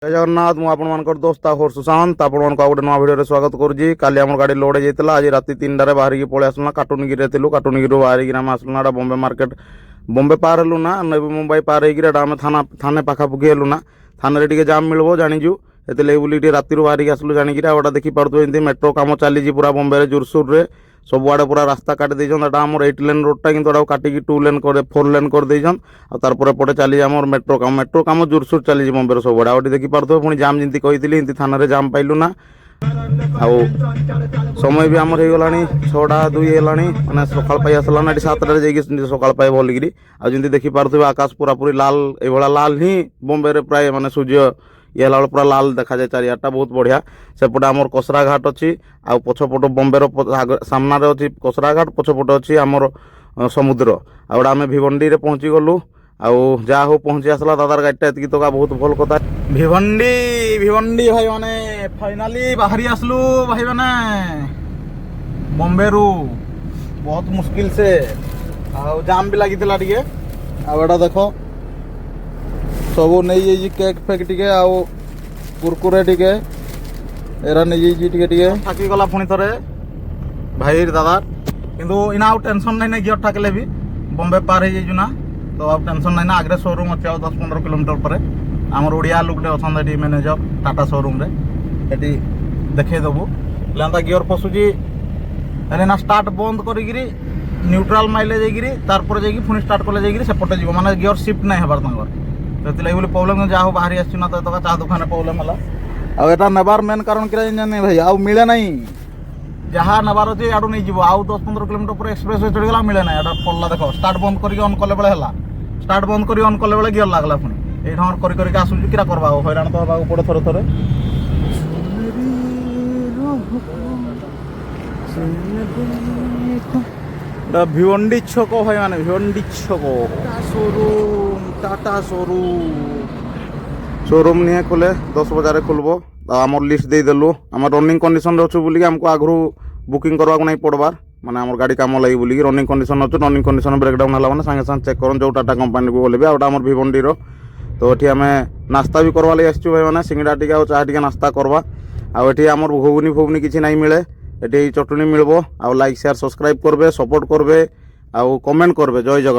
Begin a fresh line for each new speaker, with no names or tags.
जय जगन्नाथ मु आपनकर दोस्त हर सुशांत आपण गोटे नुआ भिडियो स्वागत करुँची। काली आम गाड़ी लोड होता आज राति 3टार बाहर पलि आसलुना काटुनगिरी थिलु काटुनगिरी बाहर आम आसलुना बॉम्बे मार्केट बॉम्बे पार हेलु ना नवी मुंबई पार होकर थाना थाने पाखापुखी हेलु ना थाना रे जाम मिलबो जानिजु एते बुली राति बाहर आसलु जानिक आटा देखी पार्थ मेट्रो कम चली पूरा बॉम्बे जोरसोर रे सबुआड़े पूरा रास्ता काटी देछन एटा हमर 8 लेन रोडटा किंतु काटिकी 2 लेन कर 4 लेन कर देछन आ तारपर पटे चली हमर मेट्रो काम जोरसोर चली बॉम्बे सबुआड़े आउट देखि पारथो पुणी जाम जिंती कहितली इंती थाना रे जाम पाइलु ना आउ समय भी आमर हो गलानी 6:02 हेलानी माने सकाळ पाई आसला ना 7टारे जाइक सकाळ पाई भलगिरी आ जिंती देखि पारथो आकाश पूरा पूरी लाल ए भला लाल ही बॉम्बे रे प्राय माने सूर्य ये लाल पूरा लाल देखा जाए चारिटा बहुत बढ़िया सेपटे आमर कसरा घाट अच्छी आउ पछपट बॉम्बे सामना अच्छी कसरा घाट पछपट अच्छी आमर समुद्र आउटा आम भिवंडी रे पहुँची गलु आउ जा हो पहुँची आसला दादार गाड़ीटा एतकी तो बहुत भल कथा भिवंडी भाई माने फाइनाली बाहरी आसलु भाई माने बॉम्बे रु बहुत मुश्किल से आउ जाम भी लगी टे आउ देखो सब नहीं जाइए केक फेक टिके आउ कुरकुरे टिके एरा नहीं जाइए टिके थाकी गला पुणी थरे भाई दादा किंतु इना आउ टेंशन नहीं ना गियर ठाकले भी बॉम्बे पार हो जाइजु ना तो आउ टेंशन नहीं ना आगे शोरूम अच्छे 10-15 किलोमीटर पर आमर ओडिया लोकटे अच्छा ये मैनेजर टाटा शोरूम रे ये देखे देबू लेंता गियर पशुची ना स्टार्ट बंद करी न्यूट्राल माइले जाइए तारपर जाइए पुणी स्टार्ट कले जाइए सेपटे जीव माने गियर शिफ्ट नहीं हबार तंगर बोले प्रॉब्लम जहाँ बाहरी आसना तो चाह दुकान प्रॉब्लम है आटा नबार मेन कारण क्या जानी भाई आउ मिले ना जहाँ नबार अच्छे आड़ू नहीं जीव आउ 10-15 किलोमीटर पर एक्सप्रेस वे चढ़ीगला मिले ना एटा पड़ला देख स्टार्ट बंद करके अन कले बेले है स्टार्ट बंद कर अन कले बेले गियर लगला पुणी ये करके आसूँ कि करवा हैरान तो हाँ पड़े थोड़े थोड़े भिवंडी छक भाई माने भिवंडी छक टाटा शोरूम नहीं खोले 10 बजे खोलबो आमर लिस्ट दे देलु आम रनिंग कंडीशन अच्छु बोलिक आमको आगु बुकिंग करवा नहीं पड़बार माने आमर गाड़ी काम लगी बोलिक रनिंग कंडीशन अच्छु रनिंग कंडीशन ब्रेकडाउन है मैंने सागे सागे चेक कर जो टाटा कंपानी को गले भी आउटा आमर भिवंडी तो ये आम नास्ता भी करवा लगे आसचु भाई मैंने सिंगड़ा टिके आ चाह टिके नास्ता करवा आउट आमर घुगुनी फुगुनी किसी नहीं मिले ये चटनी मिलबो आ लाइक शेयर सब्सक्राइब करबे सपोर्ट करबे आ कमेंट करबे। जय जगन्नाथ।